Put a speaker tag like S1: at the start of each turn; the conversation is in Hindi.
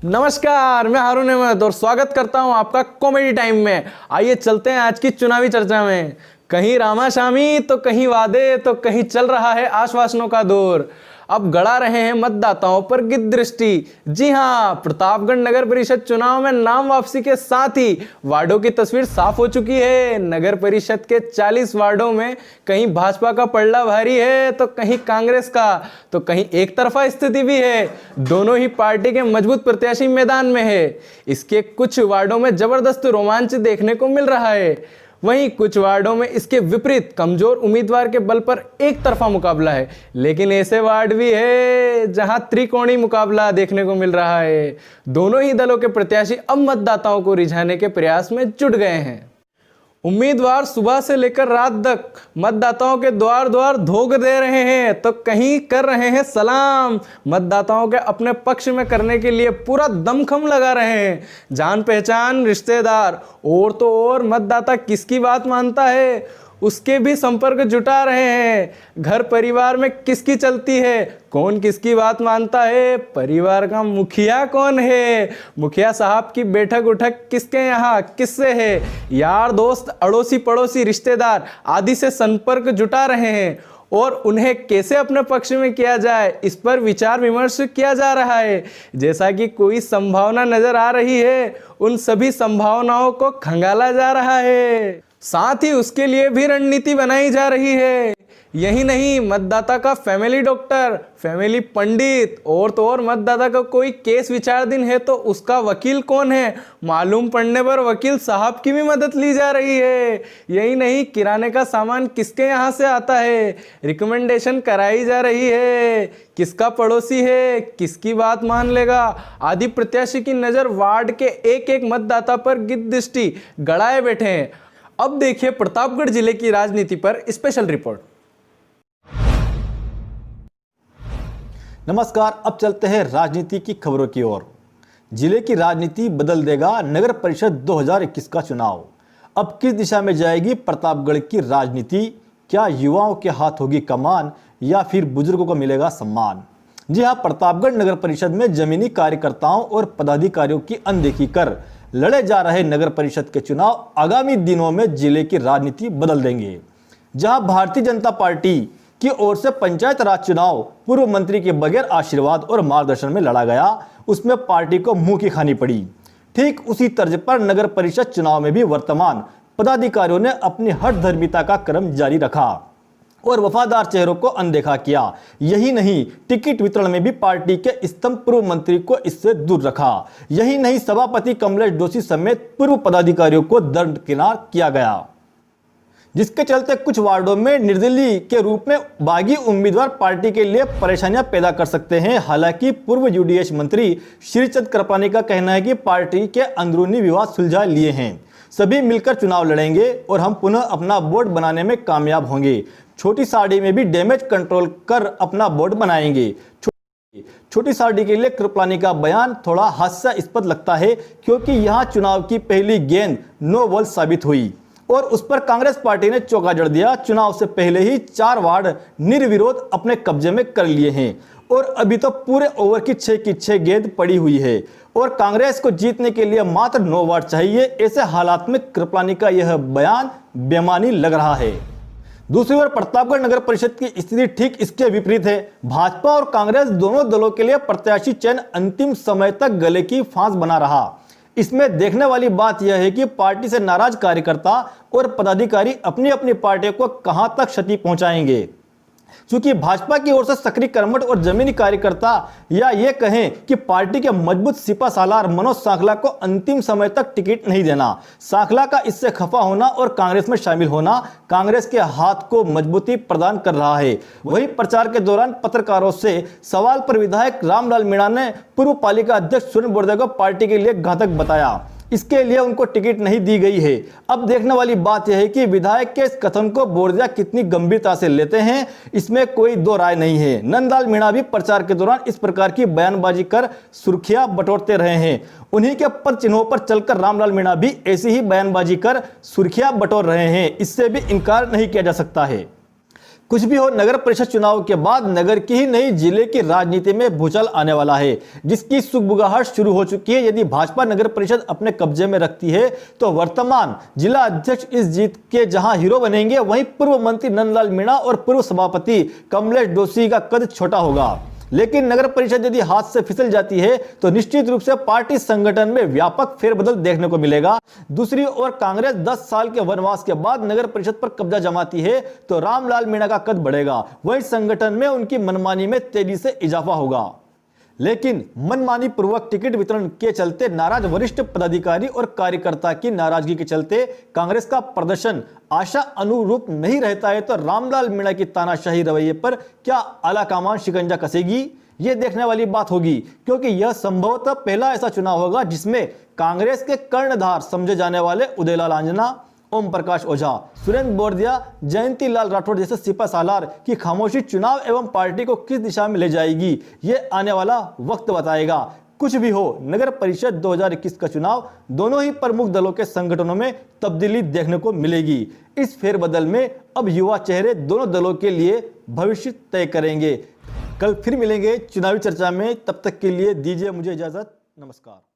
S1: नमस्कार, मैं हारून अहमद और स्वागत करता हूं आपका कॉमेडी टाइम में। आइए चलते हैं आज की चुनावी चर्चा में। कहीं रामाशामी तो कहीं वादे तो कहीं चल रहा है आश्वासनों का दौर। अब गड़ा रहे हैं मतदाताओं पर गिद्ध दृष्टि। जी हां, प्रतापगढ़ नगर परिषद चुनाव में नाम वापसी के साथ ही वार्डों की तस्वीर साफ हो चुकी है। नगर परिषद के 40 वार्डों में कहीं भाजपा का पलड़ा भारी है तो कहीं कांग्रेस का, तो कहीं एक तरफा स्थिति भी है। दोनों ही पार्टी के मजबूत प्रत्याशी मैदान में है। इसके कुछ वार्डों में जबरदस्त रोमांच देखने को मिल रहा है, वहीं कुछ वार्डों में इसके विपरीत कमजोर उम्मीदवार के बल पर एक तरफा मुकाबला है। लेकिन ऐसे वार्ड भी है जहां त्रिकोणीय मुकाबला देखने को मिल रहा है। दोनों ही दलों के प्रत्याशी अब मतदाताओं को रिझाने के प्रयास में जुट गए हैं। उम्मीदवार सुबह से लेकर रात तक मतदाताओं के द्वार द्वार धोख दे रहे हैं तो कहीं कर रहे हैं सलाम। मतदाताओं के अपने पक्ष में करने के लिए पूरा दमखम लगा रहे हैं। जान पहचान रिश्तेदार और तो और मतदाता किसकी बात मानता है उसके भी संपर्क जुटा रहे हैं। घर परिवार में किसकी चलती है, कौन किसकी बात मानता है, परिवार का मुखिया कौन है, मुखिया साहब की बैठक उठक किसके यहाँ किससे है, यार दोस्त अड़ोसी पड़ोसी रिश्तेदार आदि से संपर्क जुटा रहे हैं और उन्हें कैसे अपने पक्ष में किया जाए इस पर विचार विमर्श किया जा रहा है। जैसा कि कोई संभावना नजर आ रही है, उन सभी संभावनाओं को खंगाला जा रहा है, साथ ही उसके लिए भी रणनीति बनाई जा रही है। यही नहीं, मतदाता का फैमिली डॉक्टर, फैमिली पंडित और तो और मतदाता का कोई केस विचाराधीन है तो उसका वकील कौन है, मालूम पड़ने पर वकील साहब की भी मदद ली जा रही है। यही नहीं, किराने का सामान किसके यहाँ से आता है, रिकमेंडेशन कराई जा रही है, किसका पड़ोसी है, किसकी बात मान लेगा आदि प्रत्याशी की नज़र वार्ड के एक एक मतदाता पर गिद्ध दृष्टि गड़ाए बैठे हैं। अब देखिए प्रतापगढ़ जिले की राजनीति पर स्पेशल रिपोर्ट।
S2: नमस्कार, अब चलते हैं राजनीति की खबरों की ओर। जिले की राजनीति बदल देगा नगर परिषद 2021 का चुनाव। अब किस दिशा में जाएगी प्रतापगढ़ की राजनीति? क्या युवाओं के हाथ होगी कमान या फिर बुजुर्गों को मिलेगा सम्मान? जी हां, प्रतापगढ़ नगर परिषद में जमीनी कार्यकर्ताओं और पदाधिकारियों की अनदेखी कर लड़े जा रहे नगर परिषद के चुनाव आगामी दिनों में जिले की राजनीति बदल देंगे। जहां भारतीय जनता पार्टी की ओर से पंचायत राज चुनाव पूर्व मंत्री के बगैर आशीर्वाद और मार्गदर्शन में लड़ा गया, उसमें पार्टी को मुंह की खानी पड़ी। ठीक उसी तर्ज पर नगर परिषद चुनाव में भी वर्तमान पदाधिकारियों ने अपनी हठधर्मिता का क्रम जारी रखा और वफादार चेहरों को अनदेखा किया। यही नहीं, टिकट वितरण में भी पार्टी के स्तंभ पूर्व मंत्री को इससे दूर रखा। यही नहीं, सभापति कमलेश जोशी समेत पूर्व पदाधिकारियों को दरकिनार किया गया, जिसके चलते कुछ वार्डों में निर्दलीय के रूप में बागी उम्मीदवार पार्टी के लिए परेशानियां पैदा कर सकते हैं। हालांकि पूर्व यूडीएच मंत्री श्रीचंद कृपलानी का कहना है कि पार्टी के अंदरूनी विवाद सुलझा लिए हैं, सभी मिलकर चुनाव लड़ेंगे और हम पुनः अपना बोर्ड बनाने में कामयाब होंगे। छोटी साड़ी में भी डैमेज कंट्रोल कर अपना बोर्ड बनाएंगे। छोटी साड़ी के लिए कृपलानी का बयान थोड़ा हास्यास्पद लगता है, क्योंकि यहां चुनाव की पहली गेंद नो बॉल साबित हुई और उस पर कांग्रेस पार्टी ने चौका जड़ दिया। चुनाव से पहले ही 4 वार्ड निर्विरोध अपने कब्जे में कर लिए हैं और अभी तो पूरे ओवर की 6 की 6 गेंद पड़ी हुई है और कांग्रेस को जीतने के लिए मात्र 9 वार्ड चाहिए। ऐसे हालात में कृपलानी का यह बयान बेमानी लग रहा है। दूसरी ओर प्रतापगढ़ नगर परिषद की स्थिति ठीक इसके विपरीत है। भाजपा और कांग्रेस दोनों दलों के लिए प्रत्याशी चयन अंतिम समय तक गले की फांस बना रहा। इसमें देखने वाली बात यह है कि पार्टी से नाराज कार्यकर्ता और पदाधिकारी अपनी अपनी पार्टियों को कहां तक क्षति पहुंचाएंगे। क्योंकि भाजपा की ओर से सक्रिय कर्मठ और जमीनी कार्यकर्ता या ये कहें कि पार्टी के मजबूत सिपा सालार मनोज सांखला को अंतिम समय तक टिकट नहीं देना, सांखला का इससे खफा होना और कांग्रेस में शामिल होना कांग्रेस के हाथ को मजबूती प्रदान कर रहा है। वहीं प्रचार के दौरान पत्रकारों से सवाल पर विधायक रामलाल मीणा ने पूर्व पालिका अध्यक्ष सुरेंद्र बोरदे को पार्टी के लिए घातक बताया। इसके लिए उनको टिकट नहीं दी गई है। अब देखने वाली बात यह है कि विधायक के इस कथन को बोरदिया कितनी गंभीरता से लेते हैं, इसमें कोई दो राय नहीं है। नंदलाल मीणा भी प्रचार के दौरान इस प्रकार की बयानबाजी कर सुर्खियां बटोरते रहे हैं। उन्हीं के पद चिन्हों पर चलकर रामलाल मीणा भी ऐसी ही बयानबाजी कर सुर्खियां बटोर रहे हैं, इससे भी इनकार नहीं किया जा सकता है। कुछ भी हो, नगर परिषद चुनाव के बाद नगर की ही नहीं जिले की राजनीति में भूचाल आने वाला है, जिसकी सुगबुगाहट शुरू हो चुकी है। यदि भाजपा नगर परिषद अपने कब्जे में रखती है तो वर्तमान जिला अध्यक्ष इस जीत के जहां हीरो बनेंगे, वहीं पूर्व मंत्री नंदलाल मीणा और पूर्व सभापति कमलेश डोसी का कद छोटा होगा। लेकिन नगर परिषद यदि हाथ से फिसल जाती है तो निश्चित रूप से पार्टी संगठन में व्यापक फेरबदल देखने को मिलेगा। दूसरी ओर कांग्रेस 10 साल के वनवास के बाद नगर परिषद पर कब्जा जमाती है तो रामलाल मीणा का कद बढ़ेगा, वहीं संगठन में उनकी मनमानी में तेजी से इजाफा होगा। लेकिन मनमानी पूर्वक टिकट वितरण के चलते नाराज वरिष्ठ पदाधिकारी और कार्यकर्ता की नाराजगी के चलते कांग्रेस का प्रदर्शन आशा अनुरूप नहीं रहता है तो रामलाल मीणा की तानाशाही रवैये पर क्या आलाकमान शिकंजा कसेगी, ये देखने वाली बात होगी, क्योंकि यह संभवतः पहला ऐसा चुनाव होगा जिसमें कांग्रेस के कर्णधार समझे जाने वाले उदयलाल आंजना, ओम प्रकाश ओझा, सुरेंद्र बोरदिया, जयंती लाल राठौड़ जैसे सिपा सालार की खामोशी चुनाव एवं पार्टी को किस दिशा में ले जाएगी, ये आने वाला वक्त बताएगा। कुछ भी हो, नगर परिषद 2021 का चुनाव दोनों ही प्रमुख दलों के संगठनों में तब्दीली देखने को मिलेगी। इस फेरबदल में अब युवा चेहरे दोनों दलों के लिए भविष्य तय करेंगे। कल फिर मिलेंगे चुनावी चर्चा में, तब तक के लिए दीजिए मुझे इजाजत। नमस्कार।